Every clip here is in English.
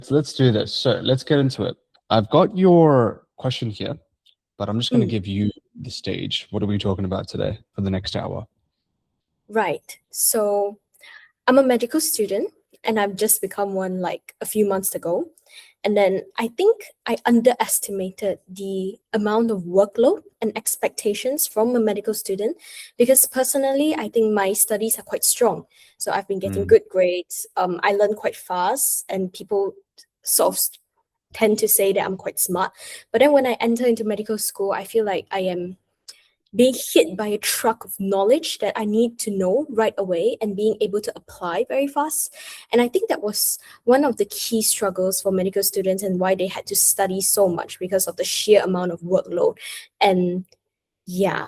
So let's do this. So let's get into it. I've got your question here, but I'm just going to Mm, give you the stage. What are we talking about today for the next hour? right. So I'm a medical student and I've just become one like a few months ago. And then I think I underestimated the amount of workload and expectations from a medical student because personally, I think my studies are quite strong. So I've been getting Mm, good grades. I learn quite fast, and people sort of tend to say that I'm quite smart. But then when I enter into medical school, I feel like I am being hit by a truck of knowledge that I need to know right away and being able to apply very fast. And I think that was one of the key struggles for medical students and why they had to study so much because of the sheer amount of workload. And yeah,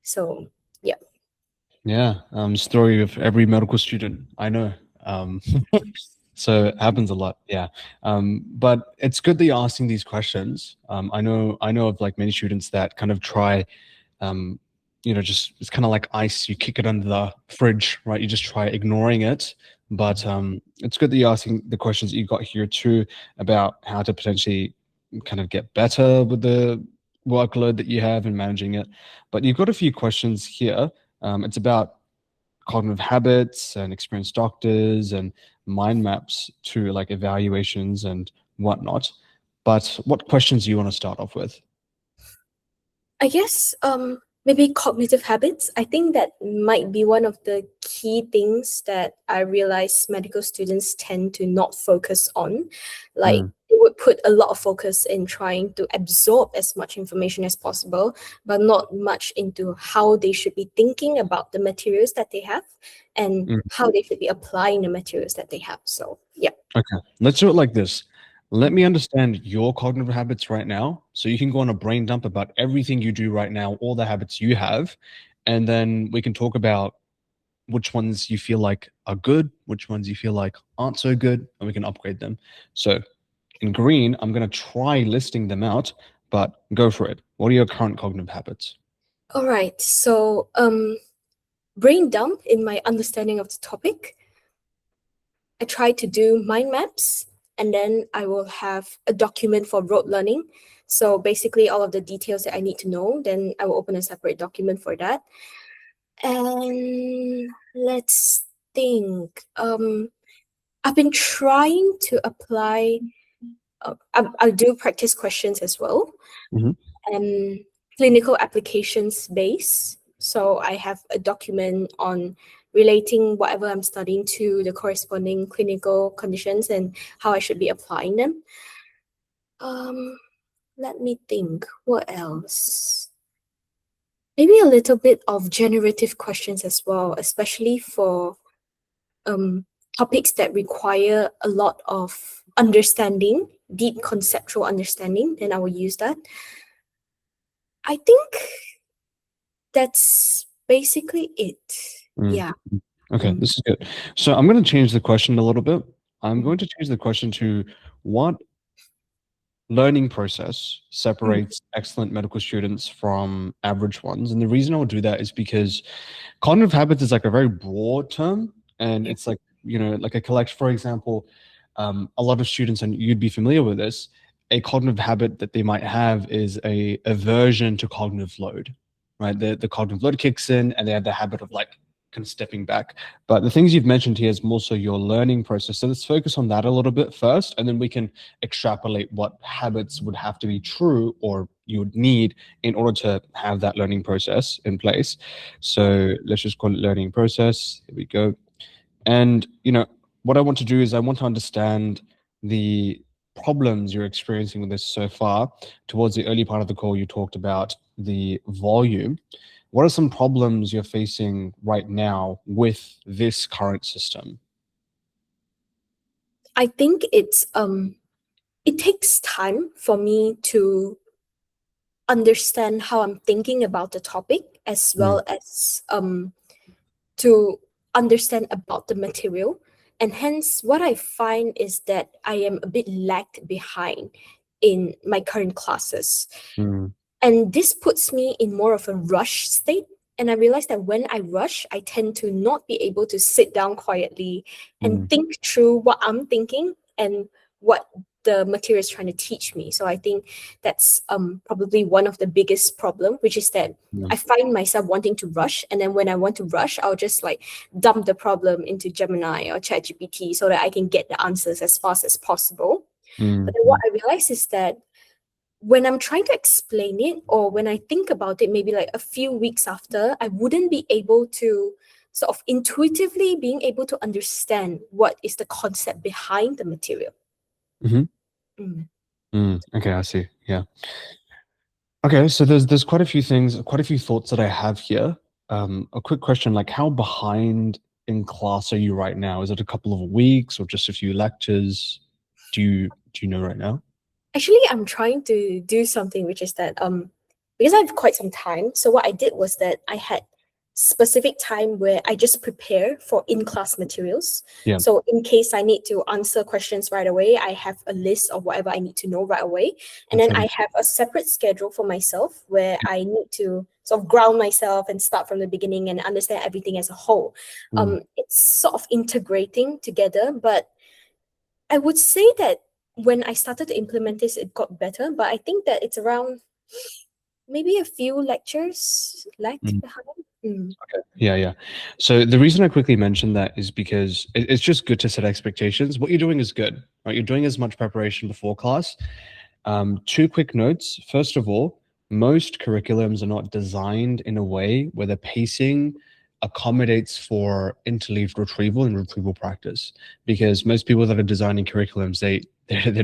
so yeah. yeah, story of every medical student I know. Um, so it happens a lot. Yeah. But it's good that you're asking these questions. I know of like many students that kind of try um, just it's kind of like ice. You kick it under the fridge, right? You just try ignoring it. But it's good that you're asking the questions that you got here too about how to potentially kind of get better with the workload that you have and managing it. But you've got a few questions here. It's about cognitive habits and experienced doctors and mind maps to like evaluations and whatnot. But what questions do you want to start off with? I guess maybe cognitive habits. I think that might be one of the key things that I realize medical students tend to not focus on. Like Mm, they would put a lot of focus in trying to absorb as much information as possible, but not much into how they should be thinking about the materials that they have and mm. how they should be applying the materials that they have. So yeah. Okay, let's do it like this. Let me understand your cognitive habits right now, so you can go on a brain dump about everything you do right now, all the habits you have, and then we can talk about which ones you feel like are good, which ones you feel like aren't so good, and we can upgrade them. So in green, I'm going to try listing them out, but go for it. What are your current cognitive habits? All right. So brain dump in my understanding of the topic. I try to do mind maps and then I will have a document for rote learning. So basically all of the details that I need to know, then I will open a separate document for that. And let's think. I've been trying to apply, I'll do practice questions as well Hmm. and clinical applications base. So I have a document on relating whatever I'm studying to the corresponding clinical conditions and how I should be applying them. Um, Let me think. What else? Maybe a little bit of generative questions as well, especially for um, topics that require a lot of understanding, deep conceptual understanding. Then I will use that. I think that's basically it. Mm. Yeah. Okay, Mm. this is good. So I'm going to change the question a little bit. I'm Mm. going to change the question to what learning process Mm. separates excellent medical students from average ones. And the reason I would do that is because cognitive habits is like a very broad term, and Yeah. it's like, like a collection. For example, a lot of students, and you'd be familiar with this, a cognitive habit that they might have is a aversion to cognitive load, right? The cognitive load kicks in and they have the habit of like kind of stepping back. But the things you've mentioned here is more so your learning process. So let's focus on that a little bit first, and then we can extrapolate what habits would have to be true or you would need in order to have that learning process in place. So let's just call it learning process. Here we go. And what I want to do is I want to understand the problems you're experiencing with this so far. Towards the early part of the call, you talked about the volume. What are some problems you're facing right now with this current system? I think it takes time for me to understand how I'm thinking about the topic as Mm, well as to understand about the material. And hence what I find is that I am a bit lagged behind in my current classes. mm, And this puts me in more of a rush state. And I realize that when I rush, I tend to not be able to sit down quietly and mm, think through what I'm thinking and what the material is trying to teach me. So I think that's probably one of the biggest problem, which is that Yeah. I find myself wanting to rush, and then when I want to rush, I'll just like dump the problem into Gemini or ChatGPT so that I can get the answers as fast as possible. But then what Mm-hmm. I realize is that when I'm trying to explain it, or when I think about it, maybe like a few weeks after, I wouldn't be able to sort of intuitively being able to understand what is the concept behind the material. Mm-hmm. Mm. Okay, I see. Yeah. Okay, so there's quite a few things, quite a few thoughts that I have here. A quick question, like how behind in class are you right now? Is it a couple of weeks or just a few lectures? Do you know right now? Actually, I'm trying to do something which is that because I have quite some time. So what I did was that I had specific time where I just prepare for in-class materials. Yeah. So in case I need to answer questions right away, I have a list of whatever I need to know right away. And then Okay. I have a separate schedule for myself where I need to sort of ground myself and start from the beginning and understand everything as a whole. Mm. It's sort of integrating together, but I would say that when I started to implement this, it got better, but I think that it's around maybe a few lectures lagged Mm. behind. Mm. Yeah, yeah. So the reason I quickly mentioned that is because it's just good to set expectations. What you're doing is good, right? You're doing as much preparation before class. Two quick notes. First of all, most curriculums are not designed in a way where the pacing accommodates for interleaved retrieval and retrieval practice, because most people that are designing curriculums, they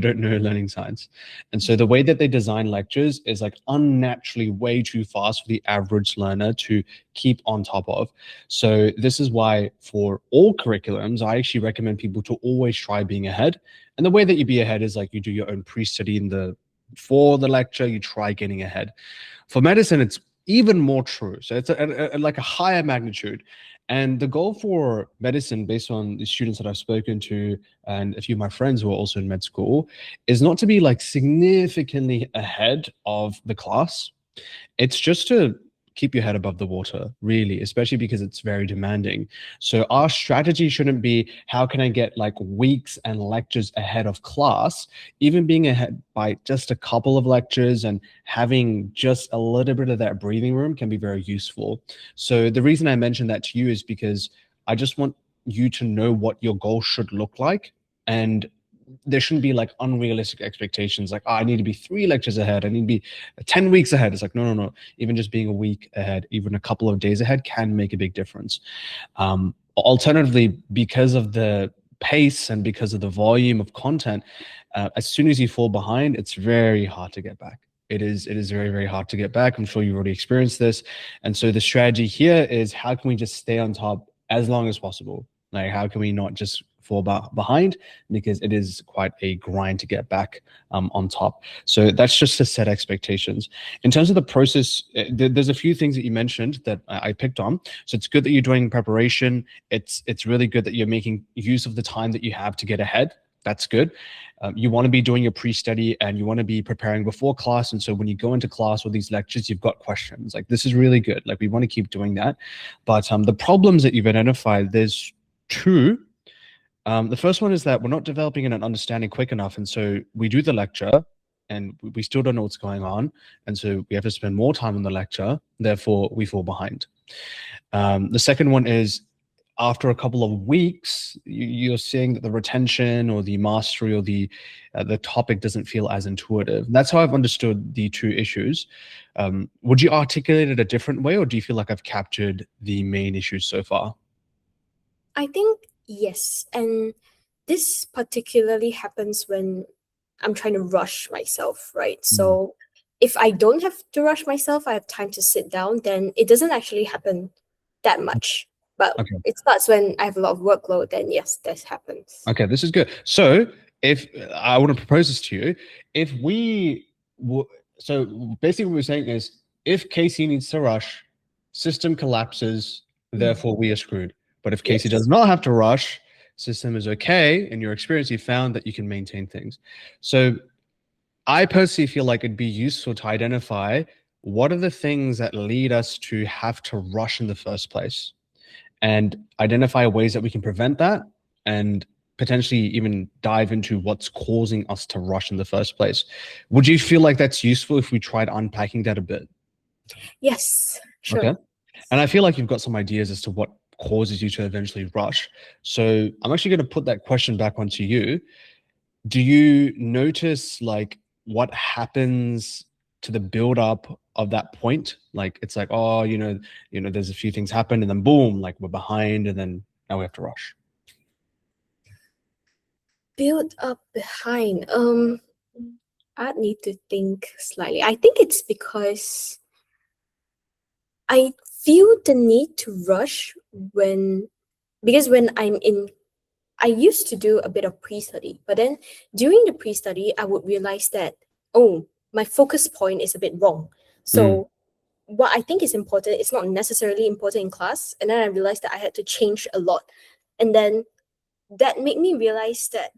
don't know learning science. And so the way that they design lectures is like unnaturally way too fast for the average learner to keep on top of. So this is why for all curriculums, I actually recommend people to always try being ahead. And the way that you be ahead is like you do your own pre-study in the for the lecture, you try getting ahead. For medicine, it's even more true. So it's like a higher magnitude. And the goal for medicine, based on the students that I've spoken to and a few of my friends who are also in med school, is not to be like significantly ahead of the class. It's just to keep your head above the water, really, especially because it's very demanding. So our strategy shouldn't be how can I get like weeks and lectures ahead of class. Even being ahead by just a couple of lectures and having just a little bit of that breathing room can be very useful. So the reason I mentioned that to you is because I just want you to know what your goal should look like. And there shouldn't be like unrealistic expectations like, oh, I need to be 3 lectures ahead, I need to be 10 weeks ahead. It's like, no, no, no. Even just being a week ahead, even a couple of days ahead can make a big difference. Alternatively, because of the pace and because of the volume of content, as soon as you fall behind, it's very hard to get back. It is very, very hard to get back. I'm sure you've already experienced this. And so the strategy here is how can we just stay on top as long as possible? Like, how can we not just fall behind, because it is quite a grind to get back on top. So that's just to set expectations. In terms of the process, there's a few things that you mentioned that I picked on. So it's good that you're doing preparation. It's really good that you're making use of the time that you have to get ahead. That's good. You want to be doing your pre-study and you want to be preparing before class. And so when you go into class or these lectures, you've got questions. Like, this is really good. Like, we want to keep doing that. But the problems that you've identified, there's two. The first one is that we're not developing an understanding quick enough. And so we do the lecture and we still don't know what's going on. And so we have to spend more time on the lecture. Therefore, we fall behind. The second one is after a couple of weeks, you're seeing that the retention or the mastery or the topic doesn't feel as intuitive. And that's how I've understood the two issues. Would you articulate it a different way, or do you feel like I've captured the main issues so far? I think yes. And this particularly happens when I'm trying to rush myself, right? Mm. So if I don't have to rush myself, I have time to sit down, then it doesn't actually happen that much. But Okay. it starts when I have a lot of workload, then yes, this happens. Okay, this is good. So, if I want to propose this to you, if so basically what we're saying is, if Kacy needs to rush, system collapses, Mm. therefore we are screwed. But if Kacy does Yes. not have to rush, system is okay. In your experience, you found that you can maintain things. So, I personally feel like it'd be useful to identify what are the things that lead us to have to rush in the first place, and identify ways that we can prevent that and potentially even dive into what's causing us to rush in the first place. Would you feel like that's useful if we tried unpacking that a bit? Yes, Okay. sure. And I feel like you've got some ideas as to what causes you to eventually rush. So I'm actually going to put that question back onto you. Do you notice like what happens to the build up of that point? Like it's like, oh, there's a few things happen and then boom, like we're behind and then now we have to rush. Build up behind. I need to think slightly. I think it's because I feel the need to rush when I'm in. I used to do a bit of pre-study, but then during the pre-study, I would realize that, oh, my focus point is a bit wrong. Mm, So what I think is important is not necessarily important in class. And then I realized that I had to change a lot. And then that made me realize that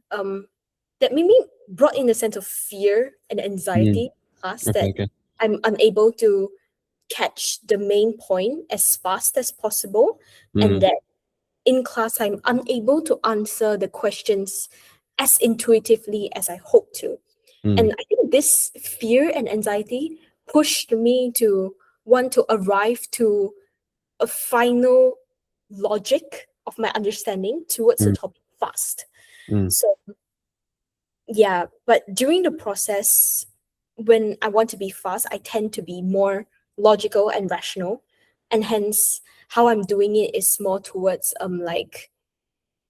made me brought in a sense of fear and mm. anxiety in class, Okay, that okay. I'm unable to catch the main point as fast as possible, and Mm, that in class I'm unable to answer the questions as intuitively as I hope to. mm, And I think this fear and anxiety pushed me to want to arrive to a final logic of my understanding towards the mm, topic fast. mm, So yeah, but during the process, when I want to be fast, I tend to be more logical and rational. And hence how I'm doing it is more towards like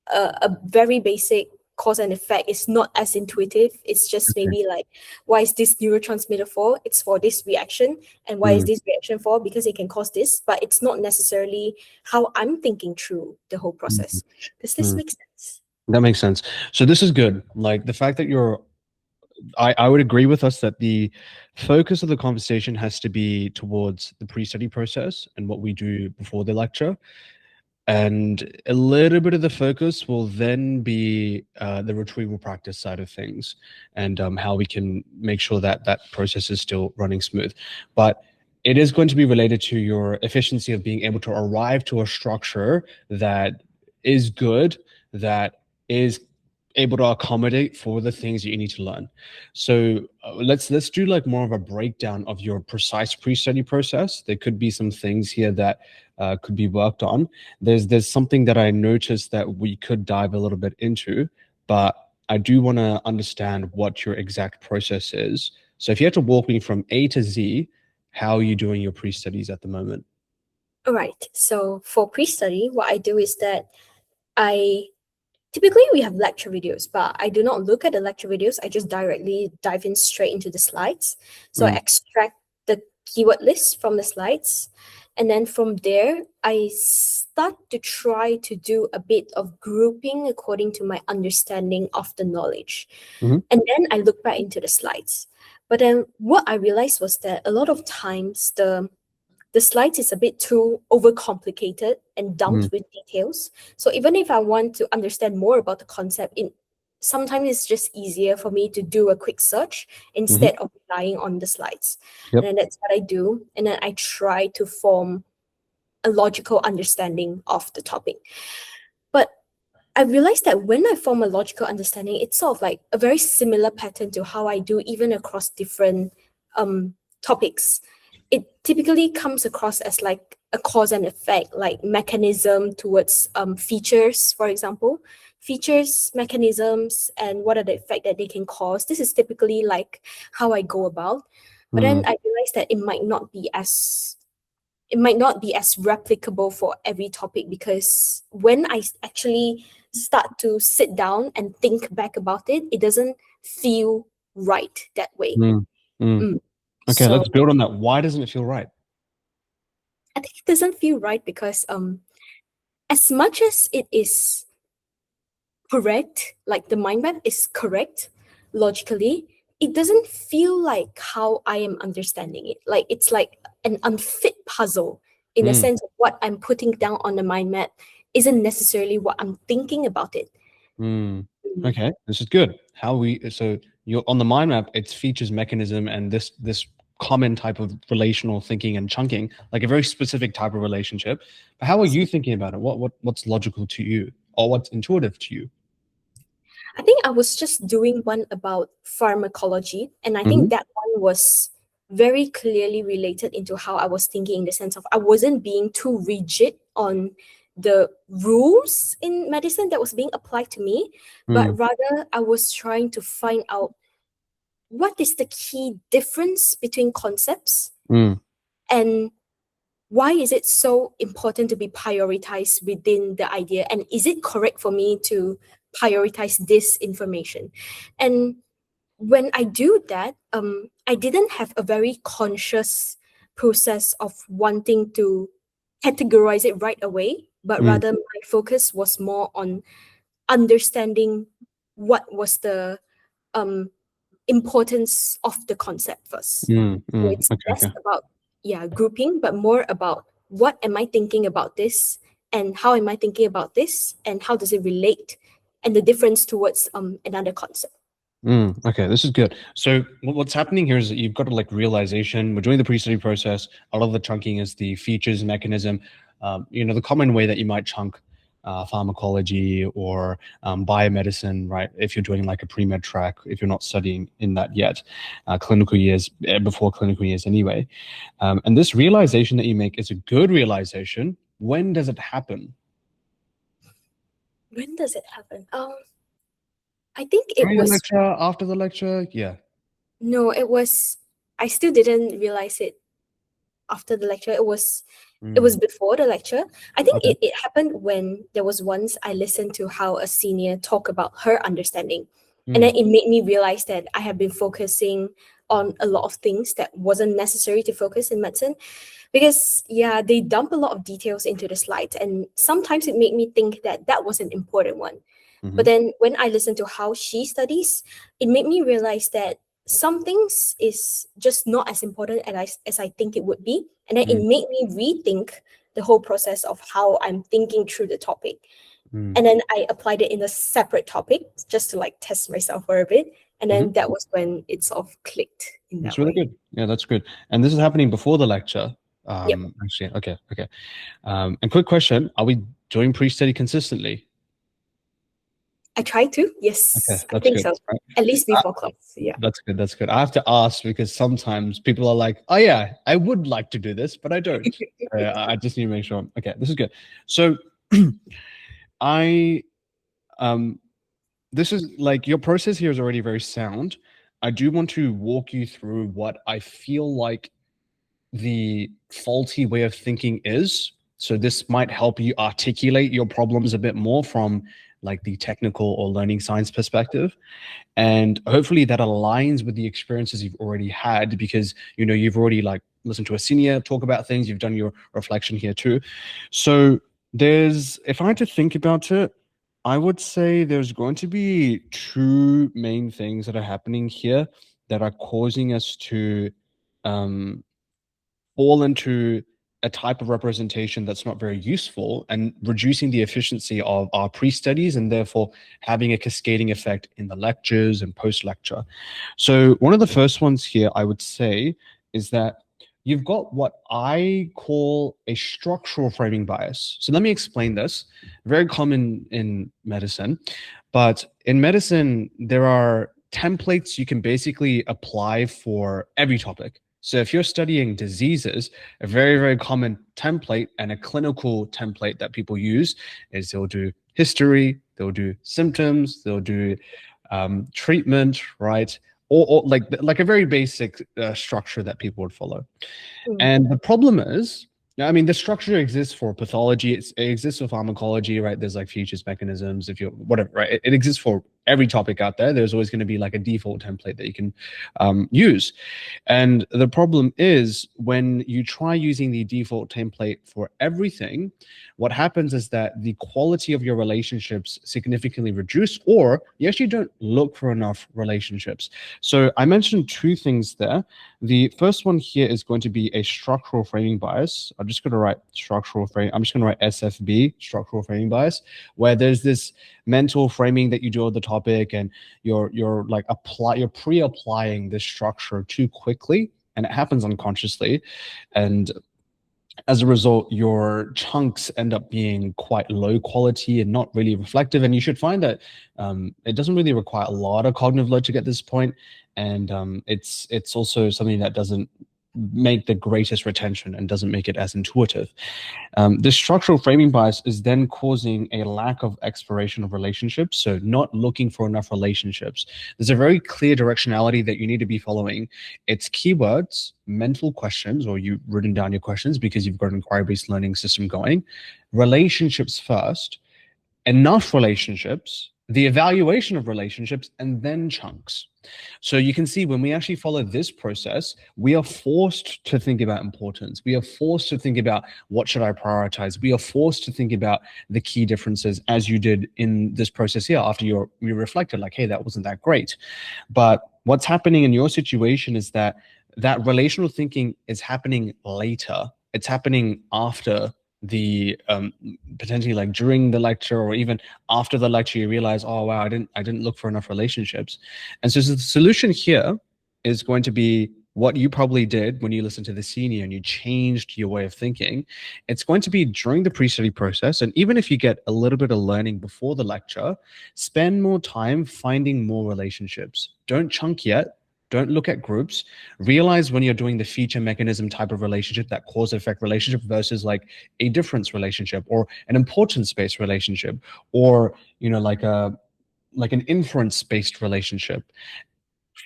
a very basic cause and effect. It's not as intuitive. It's just okay. maybe like, why is this neurotransmitter for? It's for this reaction. And why is Mm, this reaction for? Because it can cause this, but it's not necessarily how I'm thinking through the whole mm, process. Does this mm. make sense? That makes sense. So this is good. Like the fact that I would agree with us that the focus of the conversation has to be towards the pre-study process and what we do before the lecture. And a little bit of the focus will then be the retrieval practice side of things and how we can make sure that that process is still running smooth. But it is going to be related to your efficiency of being able to arrive to a structure that is good, that is able to accommodate for the things that you need to learn. So let's do like more of a breakdown of your precise pre-study process. There could be some things here that could be worked on. There's something that I noticed that we could dive a little bit into, but I do want to understand what your exact process is. So if you had to walk me from A to Z, how are you doing your pre-studies at the moment? All right. So for pre-study, what I do is that I typically we have lecture videos, but I do not look at the lecture videos. I just directly dive in straight into the slides. So I Mm, extract the keyword list from the slides. And then from there, I start to try to do a bit of grouping according to my understanding of the knowledge. mhm, And then I look back into the slides. But then what I realized was that a lot of times the slides is a bit too overcomplicated and mm, dumped with details. So even if I want to understand more about the concept, sometimes it's just easier for me to do a quick search mhm. instead of relying on the slides. And Yep. then that's what I do. And then I try to form a logical understanding of the topic. But I realized that when I form a logical understanding, it's sort of like a very similar pattern to how I do even across different topics. It typically comes across as like a cause and effect, like mechanism towards features, for example. Features, mechanisms, and what are the effect that they can cause. This is typically like how I go about. But then Mm, I realized that it might not be as replicable for every topic, because when I actually start to sit down and think back about it, it doesn't feel right that way. mm, mm. Mm. Okay, So let's build on that. Why doesn't it feel right? I think it doesn't feel right because as much as it is correct, like the mind map is correct logically, it doesn't feel like how I am understanding it. Like it's like an unfit puzzle, in a Mm, sense of what I'm putting down on the mind map isn't necessarily what I'm thinking about it. mm. Mm. Okay, this is good. How we so you're on the mind map, it's features mechanism and this common type of relational thinking and chunking, like a very specific type of relationship. But how are you thinking about it? What's logical to you or what's intuitive to you? I think I was just doing one about pharmacology, and I think Hmm. that one was very clearly related into how I was thinking in the sense of I wasn't being too rigid on the rules in medicine that was being applied to me, but Mm, rather I was trying to find out what is the key difference between concepts mm, and why is it so important to be prioritized within the idea, and is it correct for me to prioritize this information? And when I do that, I didn't have a very conscious process of wanting to categorize it right away, but mm, rather my focus was more on understanding what was the um importance of the concept first. So it's Okay, less okay. about, yeah, grouping, but more about what am I thinking about this, and how am I thinking about this, and how does it relate, and the difference towards another concept. Okay, this is good. So what's happening here is that you've got a like realization. We're doing the pre-study process. A lot of the chunking is the features mechanism. The common way that you might chunk pharmacology or biomedicine, right? If you're doing like a pre-med track, if you're not studying in that yet, clinical years, before clinical years anyway. And this realization that you make is a good realization. When does it happen? When does it happen? I think it During the was, lecture, after the lecture? Yeah. no, it was, I still didn't realize it after the lecture. It was Mm, before the lecture. I think okay. it happened when there was once I listened to how a senior talk about her understanding. And Mm, then it made me realize that I have been focusing on a lot of things that wasn't necessary to focus in medicine. Because, yeah, they dump a lot of details into the slides. And sometimes it made me think that that was an important one. But mm-hmm, then when I listened to how she studies, it made me realize that some things is just not as important as I think it would be. And then it mm, made me rethink the whole process of how I'm thinking through the topic. mm, And then I applied it in a separate topic just to like test myself for a bit. And mm-hmm. then that was when it sort of clicked in That's that really way. good. Yeah, that's good. And this is happening before the lecture. Yep. Actually, okay, okay. And quick question: are we doing pre-study consistently? I try to. Okay, Yes, I that's think good. so. Right. At least Uh, before class. Yeah. that's good. That's good. I have to ask because sometimes people are like, "Oh yeah, I would like to do this, but I don't." I just need to make sure. Okay, this is good. So, I um, this is like your process here is already very sound. I do want to walk you through what I feel like the faulty way of thinking is. So this might help you articulate your problems a bit more from like the technical or learning science perspective. And hopefully that aligns with the experiences you've already had because you've already like listened to a senior talk about things, you've done your reflection here too. So if I had to think about it, I would say there's going to be two main things that are happening here that are causing us to um, fall into a type of representation that's not very useful and reducing the efficiency of our pre-studies and therefore having a cascading effect in the lectures and post-lecture. So one of the first ones here I would say is that you've got what I call a structural framing bias. So let me explain this. Very common in medicine, but in medicine there are templates you can basically apply for every topic. So if you're studying diseases, a very, very common template and a clinical template that people use is they'll do history, they'll do symptoms, they'll do treatment, right? Or like a very basic structure that people would follow. Mm, And the problem is, I mean, the structure exists for pathology. It exists for pharmacology, right? There's like features, mechanisms, if you're whatever, right? It exists for every topic out there. There's always going to be like a default template that you can use. And the problem is when you try using the default template for everything, what happens is that the quality of your relationships significantly reduce, or you actually don't look for enough relationships. So I mentioned two things there. The first one here is going to be a structural framing bias. I'm just going to write structural frame. I'm just going to write SFB, structural framing bias, where there's this mental framing that you do of the topic, and you're pre-applying this structure too quickly, and it happens unconsciously. And As a result, your chunks end up being quite low quality and not really reflective. And you should find that it doesn't really require a lot of cognitive load to get this point, and it's also something that doesn't make the greatest retention and doesn't make it as intuitive. This structural framing bias is then causing a lack of exploration of relationships, so not looking for enough relationships. There's a very clear directionality that you need to be following. It's keywords, mental questions, or you've written down your questions because you've got an inquiry-based learning system going. Relationships first, enough relationships, the evaluation of relationships, and then chunks. So you can see when we actually follow this process, we are forced to think about importance. We are forced to think about what should I prioritize. We are forced to think about the key differences, as you did in this process here after you reflected like, hey, that wasn't that great. But what's happening in your situation is that relational thinking is happening later. It's happening after the potentially like during the lecture, or even after the lecture, you realize, oh wow, I didn't look for enough relationships. And so the solution here is going to be what you probably did when you listened to the senior and you changed your way of thinking. It's going to be during the pre-study process, and even if you get a little bit of learning before the lecture, spend more time finding more relationships. Don't chunk yet. Don't look at groups. Realize when you're doing the feature mechanism type of relationship, that cause effect relationship versus like a difference relationship or an importance-based relationship, or like an inference-based relationship.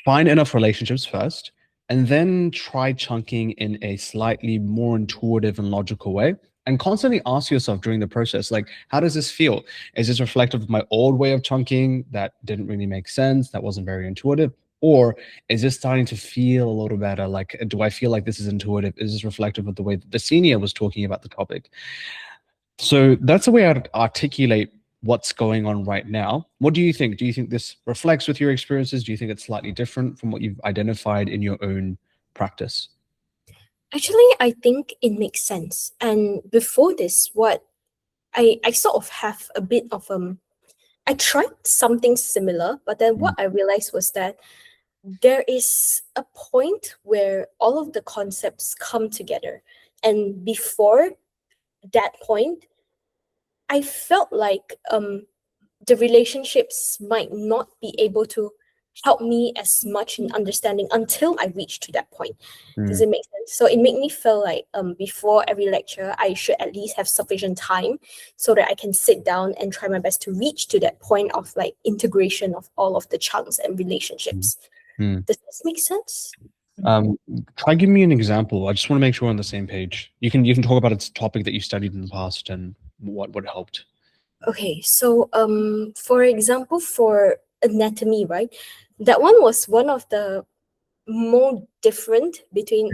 Find enough relationships first, and then try chunking in a slightly more intuitive and logical way. And constantly ask yourself during the process, like, how does this feel? Is this reflective of my old way of chunking that didn't really make sense, that wasn't very intuitive? Or is this starting to feel a little better? Like, do I feel like this is intuitive? Is this reflective of the way that the senior was talking about the topic? So that's the way I'd articulate what's going on right now. What do you think? Do you think this reflects with your experiences? Do you think it's slightly different from what you've identified in your own practice? Actually, I think it makes sense. And before this, what I sort of have a bit of I tried something similar, but then what I realized was that there is a point where all of the concepts come together. And before that point, I felt like the relationships might not be able to help me as much in understanding until I reach to that point. Does it make sense? So it made me feel like before every lecture, I should at least have sufficient time so that I can sit down and try my best to reach to that point of like integration of all of the chunks and relationships. Does this make sense? Try give me an example. I just want to make sure we're on the same page. You can talk about a topic that you studied in the past and what helped. Okay, so for example, for anatomy, right? That one was one of the more different between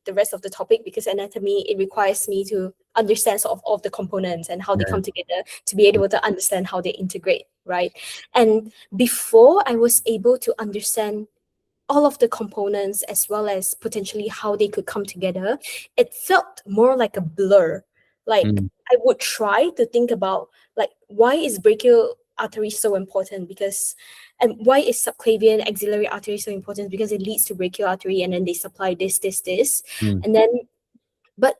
the rest of the topic, because anatomy, it requires me to understand sort of all of the components and how they come together to be able to understand how they integrate, right? And before I was able to understand all of the components as well as potentially how they could come together, it felt more like a blur. Like I would try to think about like, why is brachial artery so important? And why is subclavian axillary artery so important? Because it leads to brachial artery, and then they supply this. And then, but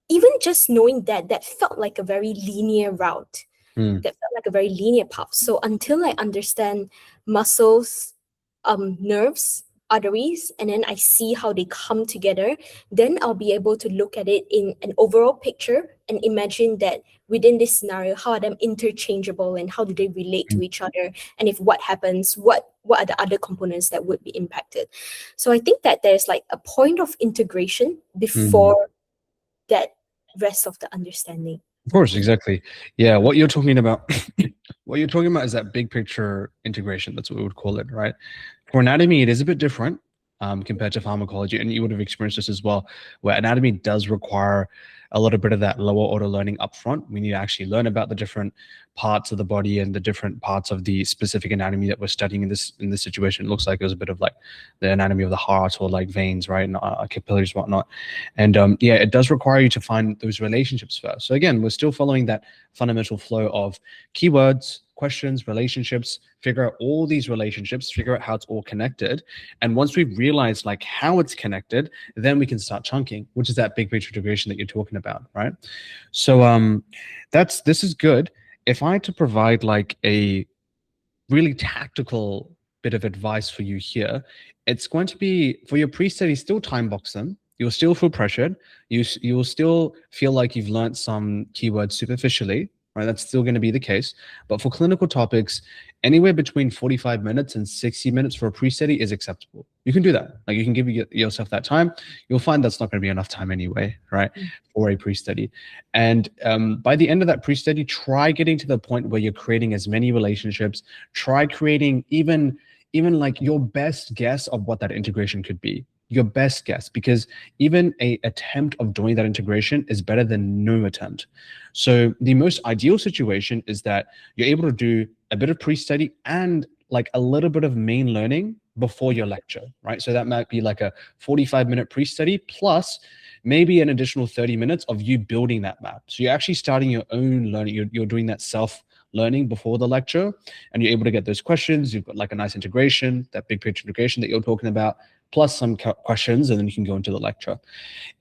even just knowing that felt like a very linear route. That felt like a very linear path. So until I understand muscles, nerves, arteries, and then I see how they come together, then I'll be able to look at it in an overall picture and imagine that within this scenario, how are them interchangeable and how do they relate to each other? And if what happens, what are the other components that would be impacted? So I think that there's like a point of integration before that rest of the understanding. Of course, exactly. Yeah, what you're talking about, is that big picture integration. That's what we would call it, right? For anatomy, it is a bit different compared to pharmacology, and you would have experienced this as well, where anatomy does require a little bit of that lower order learning upfront. We need to actually learn about the different parts of the body and the different parts of the specific anatomy that we're studying in this situation. It looks like it was a bit of like the anatomy of the heart or like veins, right, and capillaries, whatnot. And yeah, it does require you to find those relationships first. So again, we're still following that fundamental flow of keywords, questions, relationships, figure out all these relationships, figure out how it's all connected. And once we realize like how it's connected, then we can start chunking, which is that big picture integration that you're talking about, right? So this is good. If I had to provide like a really tactical bit of advice for you here, it's going to be for your pre-study, still time box them. You'll still feel pressured. You will still feel like you've learned some keywords superficially, right? That's still going to be the case. But for clinical topics, anywhere between 45 minutes and 60 minutes for a pre-study is acceptable. You can do that. Like you can give yourself that time. You'll find that's not going to be enough time anyway, right? For a pre-study. And by the end of that pre-study, try getting to the point where you're creating as many relationships. Try creating even like your best guess of what that integration could be. Your best guess, because even a attempt of doing that integration is better than no attempt. So the most ideal situation is that you're able to do a bit of pre-study and like a little bit of main learning before your lecture, right? So that might be like a 45-minute pre-study plus maybe an additional 30 minutes of you building that map. So you're actually starting your own learning. You're doing that self-learning before the lecture, and you're able to get those questions. You've got like a nice integration, that big picture integration that you're talking about, plus some questions, and then you can go into the lecture.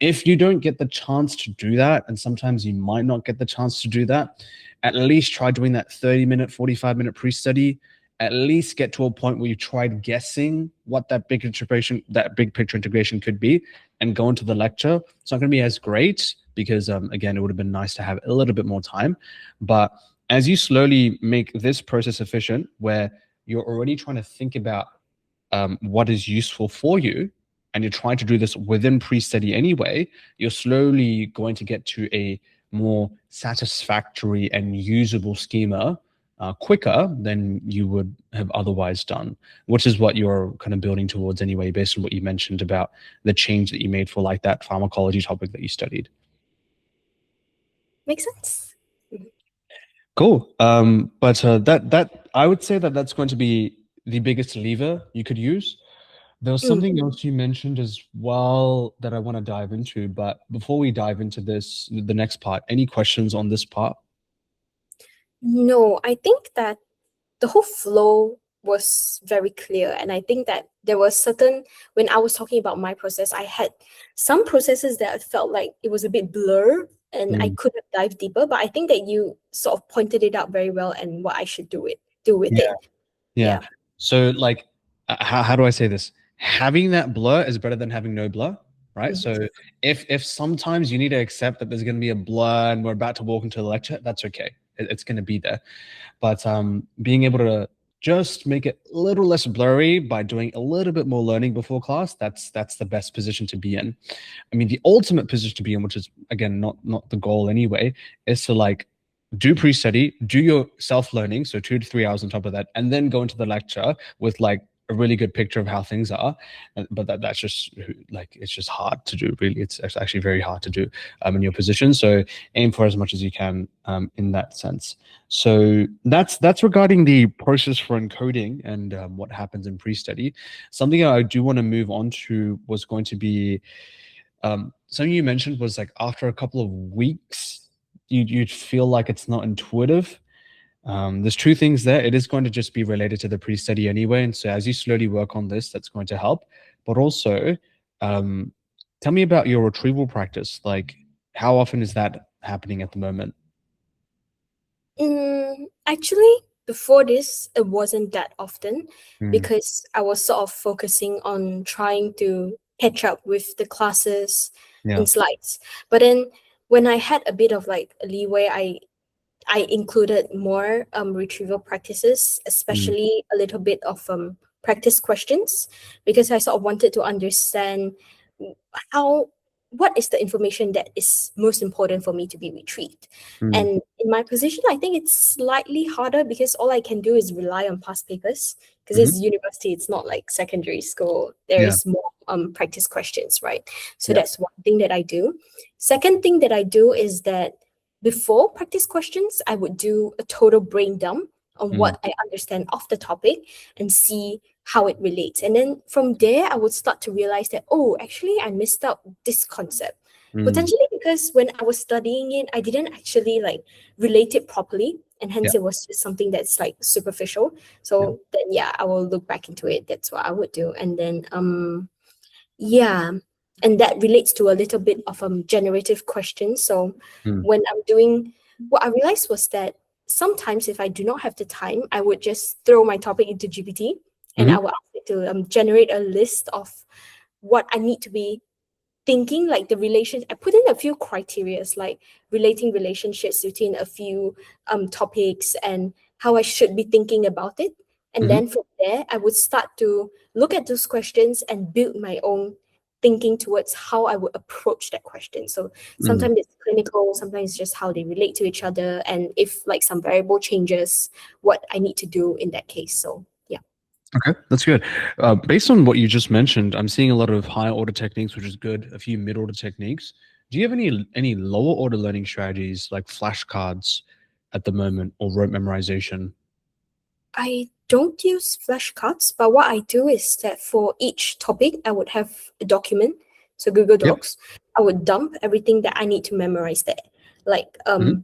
If you don't get the chance to do that, and sometimes you might not get the chance to do that, at least try doing that 30-minute, 45-minute pre-study. At least get to a point where you tried guessing what that big picture integration could be, and go into the lecture. It's not going to be as great because, again, it would have been nice to have a little bit more time. But as you slowly make this process efficient, where you're already trying to think about what is useful for you, and you're trying to do this within pre-study anyway, you're slowly going to get to a more satisfactory and usable schema quicker than you would have otherwise done, which is what you're kind of building towards anyway, based on what you mentioned about the change that you made for like that pharmacology topic that you studied. Makes sense. Cool. But that I would say that that's going to be the biggest lever you could use. There was something else you mentioned as well that I want to dive into, but before we dive into this, the next part, any questions on this part? No, I think that the whole flow was very clear. And I think that there was when I was talking about my process, I had some processes that I felt like it was a bit blur and I could have dived deeper, but I think that you sort of pointed it out very well and what I should do with Yeah. it. Yeah. Yeah. So like, how do I say this? Having that blur is better than having no blur, right? So if sometimes you need to accept that there's going to be a blur and we're about to walk into the lecture, that's okay. It's going to be there. But being able to just make it a little less blurry by doing a little bit more learning before class, that's the best position to be in. I mean, the ultimate position to be in, which is again not the goal anyway, is to like do pre-study, do your self-learning, so 2 to 3 hours on top of that, and then go into the lecture with like a really good picture of how things are. But that's just like, it's just hard to do, really. It's actually very hard to do in your position. So aim for as much as you can in that sense. So that's regarding the process for encoding and what happens in pre-study. Something I do want to move on to was going to be something you mentioned was like after a couple of weeks, you'd feel like it's not intuitive. There's two things there. It is going to just be related to the pre-study anyway. And so as you slowly work on this, that's going to help. But also, tell me about your retrieval practice. Like, how often is that happening at the moment? Actually, before this, it wasn't that often Mm, because I was sort of focusing on trying to catch up with the classes yeah. and slides. But then when I had a bit of like leeway, I included more retrieval practices, Mm, especially a little bit of practice questions, because I sort of wanted to understand how what is the information that is most important for me to be retrieved. mm, And in my position, I think it's slightly harder because all I can do is rely on past papers because mhm. it's university, it's not like secondary school. There Yeah. is more practice questions, right? So Yeah. that's one thing that I do. Second thing that I do is that before practice questions, I would do a total brain dump on Mm, what I understand of the topic and see how it relates. And then from there, I would start to realize that, oh, actually, I missed out this concept. Mm. Potentially because when I was studying it, I didn't actually like relate it properly, and Yeah. hence it was just something that's like superficial. Yeah. So then yeah, I will look back into it. That's what I would do. And then yeah, and that relates to a little bit of generative questions. So Mm. when I'm doing, what I realized was that sometimes if I do not have the time, I would just throw my topic into GPT, and I Hmm. will ask it to generate a list of what I need to be thinking, like the relation. I put in a few criterias, like relating relationships between a few topics and how I should be thinking about it. And Hmm. then from there, I would start to look at those questions and build my own thinking towards how I would approach that question. So Mm. sometimes it's clinical, sometimes it's just how they relate to each other, and if like some variable changes, what I need to do in that case. So yeah. Okay, that's good. Based on what you just mentioned, I'm seeing a lot of high order techniques, which is good. A few mid order techniques. Do you have any lower order learning strategies like flashcards at the moment or rote memorization? I don't use flashcards, but what I do is that for each topic, I would have a document, so Google Yep. Docs. I would dump everything that I need to memorize there. Like, Mhm.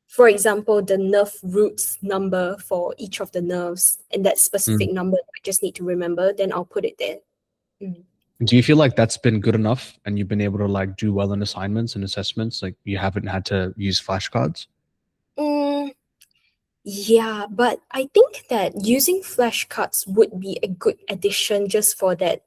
for example, the nerve roots number for each of the nerves, and that Mm. specific number I just need to remember, then I'll put it there. Mm. Do you feel like that's been good enough and you've been able to like do well in assignments and assessments? Like you haven't had to use flashcards? Mm, yeah, but I think that using flashcards would be a good addition just for that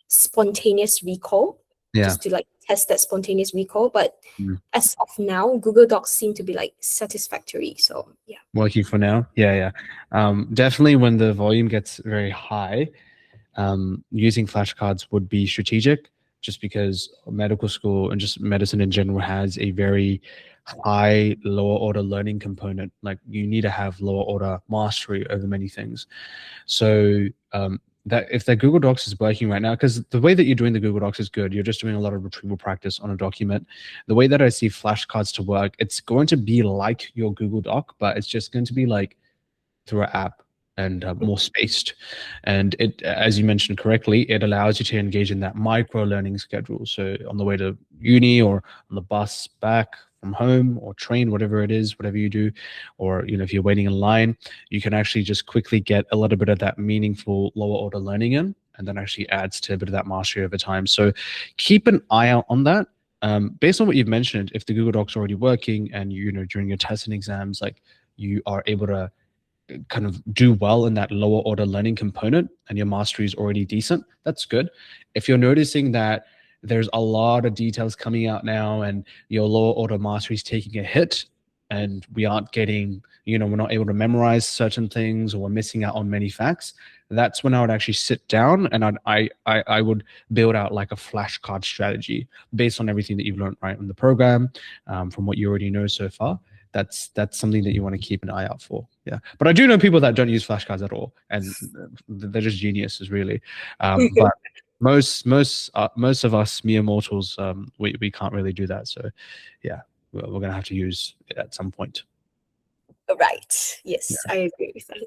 spontaneous recall, Yeah. just to like test that spontaneous recall. But Mm. as of now, Google Docs seem to be like satisfactory. So yeah. Working for now? Yeah, yeah. Definitely when the volume gets very high, using flashcards would be strategic just because medical school and just medicine in general has a very high lower order learning component. Like you need to have lower order mastery over many things. So that if the Google Docs is working right now, because the way that you're doing the Google Docs is good, you're just doing a lot of retrieval practice on a document. The way that I see flashcards to work, it's going to be like your Google Doc, but it's just going to be like through an app and more spaced. And it, as you mentioned correctly, it allows you to engage in that micro learning schedule. So on the way to uni or on the bus back from home or train, whatever it is, whatever you do, or if you're waiting in line, you can actually just quickly get a little bit of that meaningful lower order learning in, and then actually adds to a bit of that mastery over time. So keep an eye out on that. Based on what you've mentioned, if the Google Docs are already working and during your tests and exams, like you are able to kind of do well in that lower order learning component and your mastery is already decent, that's good. If you're noticing that there's a lot of details coming out now and your lower order mastery is taking a hit and we aren't getting, we're not able to memorize certain things or we're missing out on many facts, that's when I would actually sit down and I would build out like a flashcard strategy based on everything that you've learned right in the program, from what you already know so far. That's something that you want to keep an eye out for. Yeah, but I do know people that don't use flashcards at all, and they're just geniuses, really. But most of us mere mortals, we can't really do that. So, yeah, we're gonna have to use it at some point. Right. Yes, Yeah. I agree with that.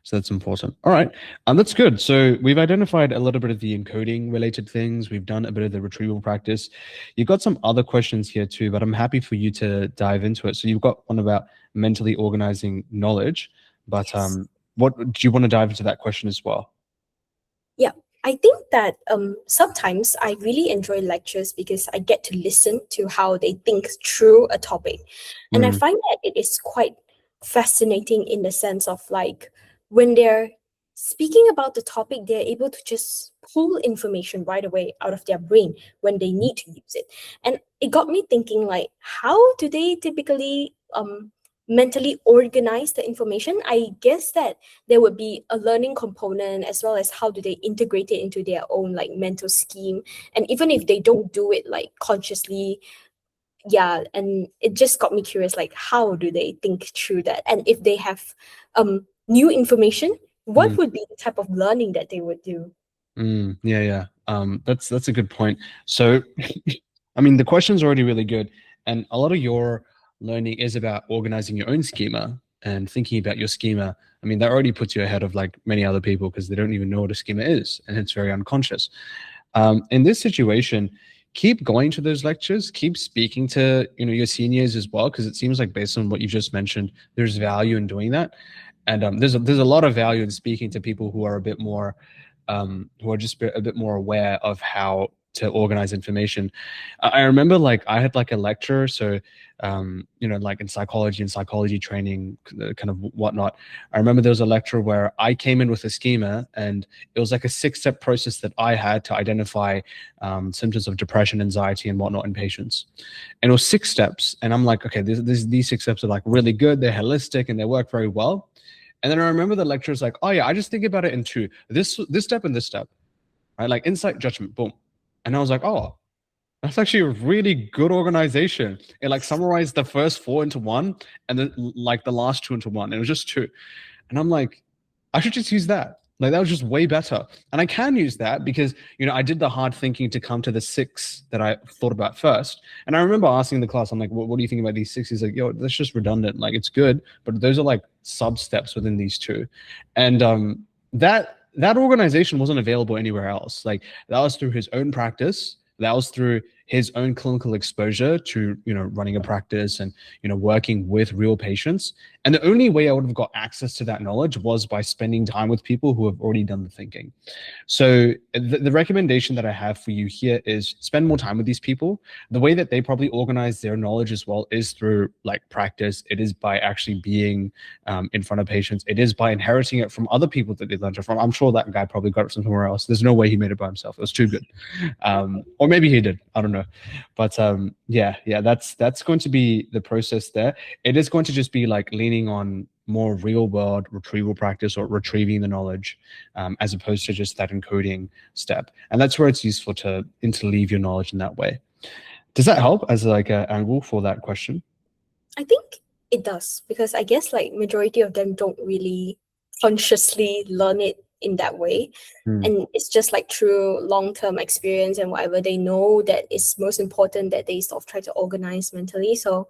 So that's important. All right. That's good. So we've identified a little bit of the encoding related things. We've done a bit of the retrieval practice. You've got some other questions here too, but I'm happy for you to dive into it. So you've got one about mentally organizing knowledge, but Yes. what do you want to dive into that question as well? Yeah, I think that sometimes I really enjoy lectures because I get to listen to how they think through a topic. And I Mm. find that it is quite fascinating in the sense of like when they're speaking about the topic, they're able to just pull information right away out of their brain when they need to use it. And it got me thinking like, how do they typically mentally organize the information? I guess that there would be a learning component as well as how do they integrate it into their own like mental scheme. And even if they don't do it like consciously, yeah, and it just got me curious, like how do they think through that? And if they have new information, what Mm. would be the type of learning that they would do? Yeah, yeah. That's a good point. So, I mean, the question's already really good, and a lot of your learning is about organizing your own schema and thinking about your schema. I mean, that already puts you ahead of like many other people because they don't even know what a schema is, and it's very unconscious. In this situation, keep going to those lectures, keep speaking to your seniors as well, because it seems like based on what you just mentioned, there's value in doing that. And there's a lot of value in speaking to people who are a bit more who are just a bit more aware of how to organize information. I remember like I had like a lecturer, so like in psychology and psychology training, kind of whatnot. I remember there was a lecture where I came in with a schema, and it was like a 6-step process that I had to identify symptoms of depression, anxiety, and whatnot in patients. And it was 6 steps, and I'm like, okay, these 6 steps are like really good, they're holistic, and they work very well. And then I remember the lecturer's like, oh yeah, I just think about it in 2, this step and this step, right? Like insight, judgment, boom. And I was like, oh, that's actually a really good organization. It like summarized the first 4 into one, and then like the last 2 into one. And it was just 2. And I'm like, I should just use that. Like that was just way better. And I can use that because, I did the hard thinking to come to the 6 that I thought about first. And I remember asking the class, I'm like, what do you think about these 6? He's like, yo, that's just redundant. Like it's good, but those are like sub steps within these 2. And that organization wasn't available anywhere else. Like that was through his own practice. That was through his own clinical exposure to running a practice and working with real patients. And the only way I would have got access to that knowledge was by spending time with people who have already done the thinking. So the recommendation that I have for you here is spend more time with these people. The way that they probably organize their knowledge as well is through like practice. It is by actually being in front of patients. It is by inheriting it from other people that they learned it from. I'm sure that guy probably got it from somewhere else. There's no way he made it by himself. It was too good. Or maybe he did. I don't know. But yeah, that's going to be the process there. It is going to just be like leaning on more real world retrieval practice or retrieving the knowledge as opposed to just that encoding step. And that's where it's useful to interleave your knowledge in that way. Does that help as like an angle for that question? I think it does, because I guess like majority of them don't really consciously learn it in that way. And it's just like through long-term experience and whatever they know that is most important that they sort of try to organize mentally. So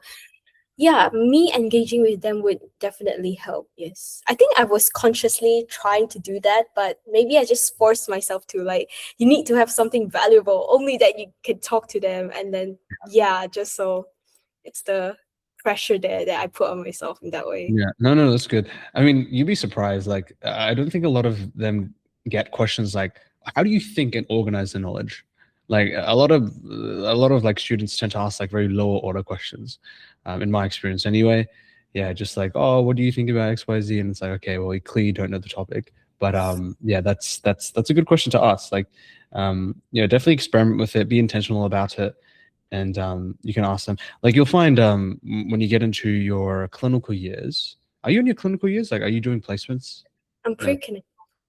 yeah, me engaging with them would definitely help. Yes. I think I was consciously trying to do that, but maybe I just forced myself to, like, you need to have something valuable, only that you could talk to them. And then, yeah, just so it's the pressure there that I put on myself in that way. Yeah, no, that's good. I mean, you'd be surprised. Like, I don't think a lot of them get questions like, "How do you think and organize the knowledge?" Like, a lot of like students tend to ask like very lower order questions, in my experience anyway. Yeah, just like, "Oh, what do you think about X, Y, Z?" And it's like, okay, well, you clearly don't know the topic. But yeah, that's a good question to ask. Like, definitely experiment with it, be intentional about it, and you can ask them. Like you'll find when you get into your clinical years, are you in your clinical years? Like, are you doing placements? I'm No. pre-connected.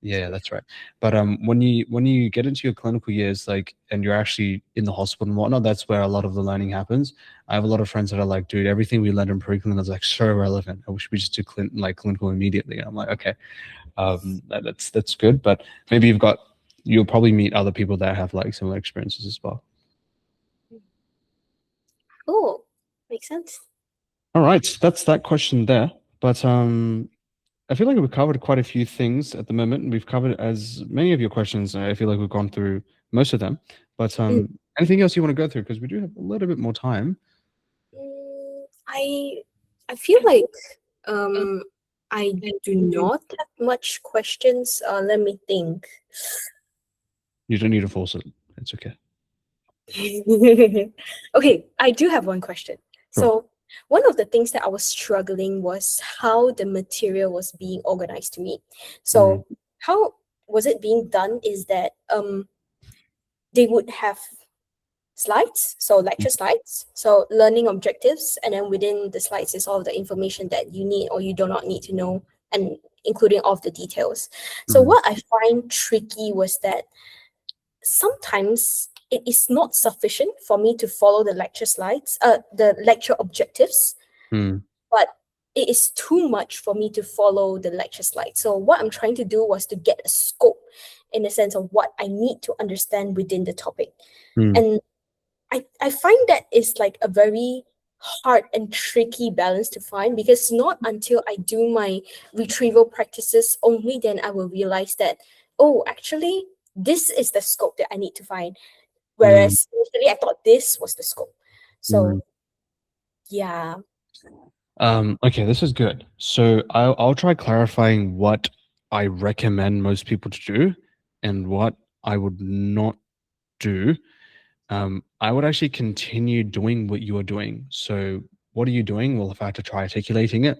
Yeah, that's right. But when you get into your clinical years, like, and you're actually in the hospital and whatnot, that's where a lot of the learning happens. I have a lot of friends that are like, dude, everything we learned in pre-clinical is like so relevant. I wish we just do clinical immediately. And I'm like, okay, that's good. But maybe you'll probably meet other people that have like similar experiences as well. Oh, makes sense. All right, that's that question there. But I feel like we've covered quite a few things at the moment. We've covered as many of your questions. I feel like we've gone through most of them. But anything else you want to go through? Because we do have a little bit more time. I feel like I do not have much questions. Let me think. You don't need to force it. It's okay. Okay, I do have one question. Sure. So one of the things that I was struggling was how the material was being organized to me. So how was it being done is that they would have slides, so lecture slides, so learning objectives, and then within the slides is all the information that you need or you do not need to know, and including all of the details. So what I find tricky was that sometimes it is not sufficient for me to follow the lecture slides, the lecture objectives, but it is too much for me to follow the lecture slides. So what I'm trying to do was to get a scope in the sense of what I need to understand within the topic. And I find that is like a very hard and tricky balance to find, because not until I do my retrieval practices only then I will realize that, oh, actually, this is the scope that I need to find. Mm, Whereas initially I thought this was the scope. mm. So yeah. Okay, this is good. So I'll try clarifying what I recommend most people to do and what I would not do. I would actually continue doing what you are doing. So what are you doing? Well, if I had to try articulating it,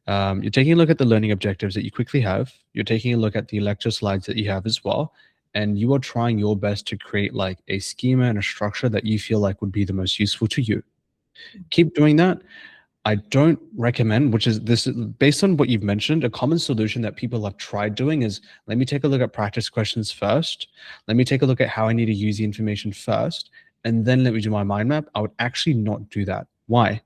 you're taking a look at the learning objectives that you quickly have. You're taking a look at the lecture slides that you have as well. And you are trying your best to create like a schema and a structure that you feel like would be the most useful to you. Keep doing that. I don't recommend, which is this based on what you've mentioned, a common solution that people have tried doing is let me take a look at practice questions first. Let me take a look at how I need to use the information first, and then let me do my mind map. I would actually not do that. Why?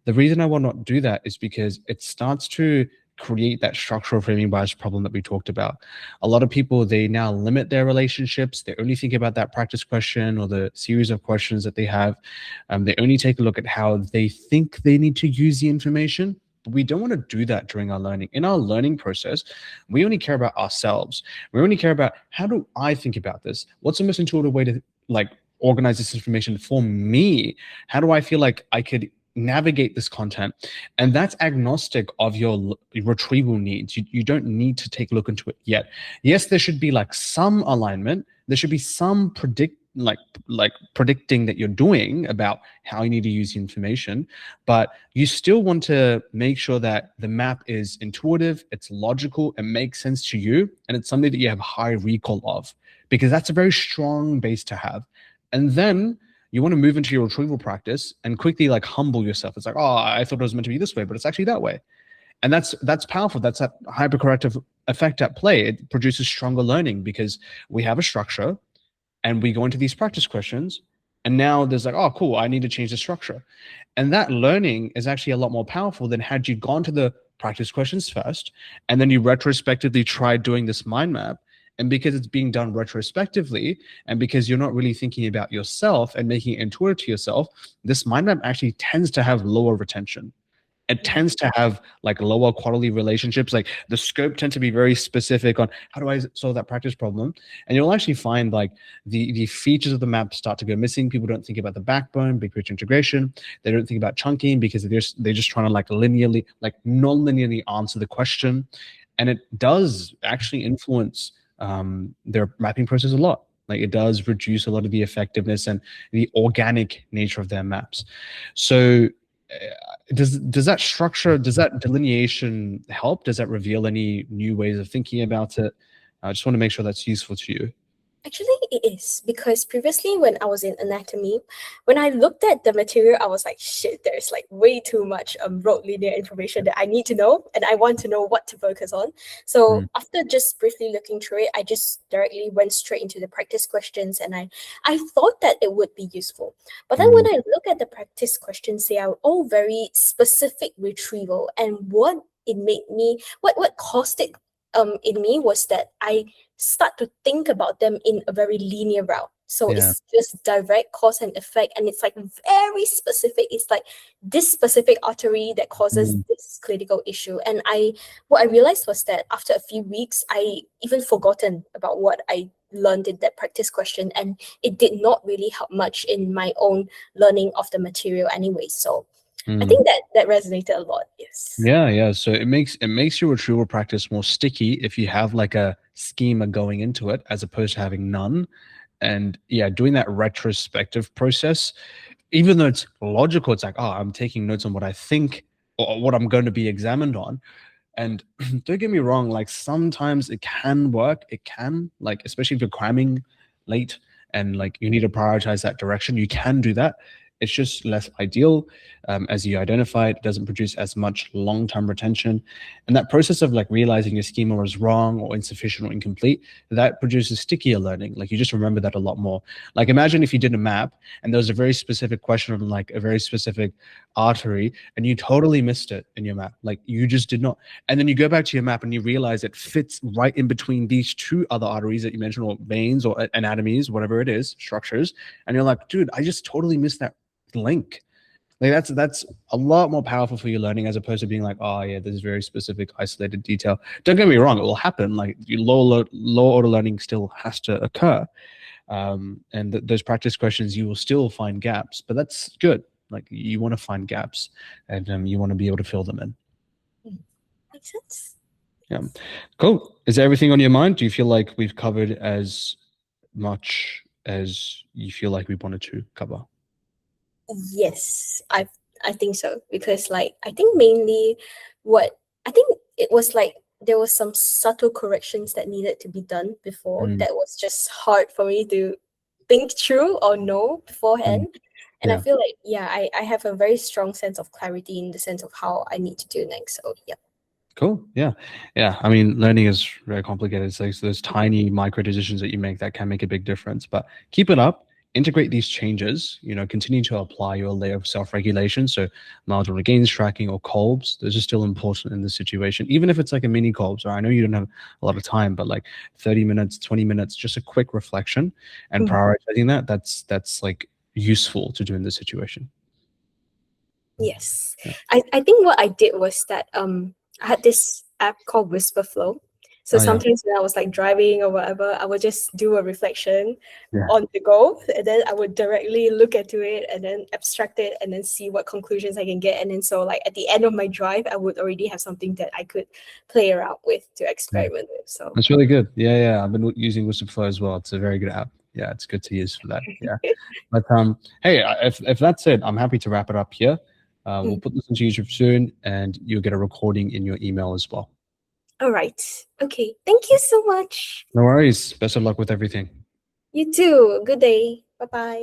The reason I will not do that is because it starts to create that structural framing bias problem that we talked about. A lot of people, they now limit their relationships. They only think about that practice question or the series of questions that they have. They only take a look at how they think they need to use the information. But we don't want to do that during our learning. In our learning process, we only care about ourselves. We only care about how do I think about this? What's the most intuitive way to like organize this information for me? How do I feel like I could navigate this content? And that's agnostic of your retrieval needs. You don't need to take a look into it yet. Yes, there should be like some alignment. There should be some predicting that you're doing about how you need to use the information, but you still want to make sure that the map is intuitive, it's logical, it makes sense to you, and it's something that you have high recall of, because that's a very strong base to have. And then you want to move into your retrieval practice and quickly like humble yourself. It's like, oh, I thought it was meant to be this way, but it's actually that way. And that's powerful. That's that hypercorrective effect at play. It produces stronger learning because we have a structure and we go into these practice questions. And now there's like, oh, cool, I need to change the structure. And that learning is actually a lot more powerful than had you gone to the practice questions first, and then you retrospectively tried doing this mind map. And because it's being done retrospectively, and because you're not really thinking about yourself and making it intuitive to yourself, this mind map actually tends to have lower retention. It tends to have like lower quality relationships. Like the scope tends to be very specific on how do I solve that practice problem. And you'll actually find like the features of the map start to go missing. People don't think about the backbone, big picture integration. They don't think about chunking because they're just trying to like linearly, like non-linearly answer the question. And it does actually influence their mapping process a lot. Like it does reduce a lot of the effectiveness and the organic nature of their maps. So does that structure, does that delineation help? Does that reveal any new ways of thinking about it? I just want to make sure that's useful to you. Actually, it is because previously when I was in anatomy, when I looked at the material, I was like, shit, there's like way too much rote linear information that I need to know, and I want to know what to focus on. So after just briefly looking through it, I just directly went straight into the practice questions, and I thought that it would be useful. But then when I look at the practice questions, they are all very specific retrieval, and what caused it in me was that I start to think about them in a very linear route. So Yeah. it's just direct cause and effect, and it's like very specific. It's like this specific artery that causes this clinical issue. And what I realized was that after a few weeks, I even forgotten about what I learned in that practice question, and it did not really help much in my own learning of the material anyway. So I think that resonated a lot. Yes. Yeah. So it makes your retrieval practice more sticky if you have like a schema going into it as opposed to having none. And yeah, doing that retrospective process, even though it's logical, it's like, oh, I'm taking notes on what I think or what I'm going to be examined on. And don't get me wrong, like sometimes it can work. It can, like, especially if you're cramming late and like you need to prioritize that direction, you can do that. It's just less ideal. As you identified, it doesn't produce as much long-term retention. And that process of like realizing your schema was wrong or insufficient or incomplete, that produces stickier learning. Like you just remember that a lot more. Like imagine if you did a map and there was a very specific question on like a very specific artery and you totally missed it in your map. Like you just did not. And then you go back to your map and you realize it fits right in between these two other arteries that you mentioned, or veins or anatomies, whatever it is, structures. And you're like, dude, I just totally missed that link. Like that's a lot more powerful for your learning as opposed to being like, oh yeah, this is very specific, isolated detail. Don't get me wrong, it will happen. Like low order learning still has to occur. And those practice questions, you will still find gaps, but that's good. Like you want to find gaps, and you want to be able to fill them in. Makes sense. Yeah, cool. Is there everything on your mind? Do you feel like we've covered as much as you feel like we wanted to cover? Yes, I think so, because like I think mainly what I think it was like there was some subtle corrections that needed to be done before Mm, that was just hard for me to think through or know mm, beforehand. And I yeah. feel like I have a very strong sense of clarity in the sense of how I need to do next. So yeah. Cool. Yeah. Yeah. I mean, learning is very complicated. It's like those tiny micro decisions that you make that can make a big difference. But keep it up, integrate these changes, continue to apply your layer of self-regulation. So marginal gains tracking or colbs, those are still important in this situation. Even if it's like a mini colbs, or I know you don't have a lot of time, but like 30 minutes, 20 minutes, just a quick reflection and Mhm. prioritizing that's like useful to do in this situation. Yes. Yeah. I think what I did was that I had this app called Whisper Flow. So Oh yeah. sometimes when I was like driving or whatever, I would just do a reflection Yeah. on the go, and then I would directly look into it and then abstract it and then see what conclusions I can get. And then so like at the end of my drive, I would already have something that I could play around with to Yeah. experiment with. So That's really good. Yeah, yeah. I've been using Whisperflow as well. It's a very good app. Yeah, it's good to use for that. Yeah. But hey, if that's it, I'm happy to wrap it up here. We'll mm. put this into YouTube soon, and you'll get a recording in your email as well. All right. Okay. Thank you so much. No worries. Best of luck with everything. You too. Good day. Bye bye.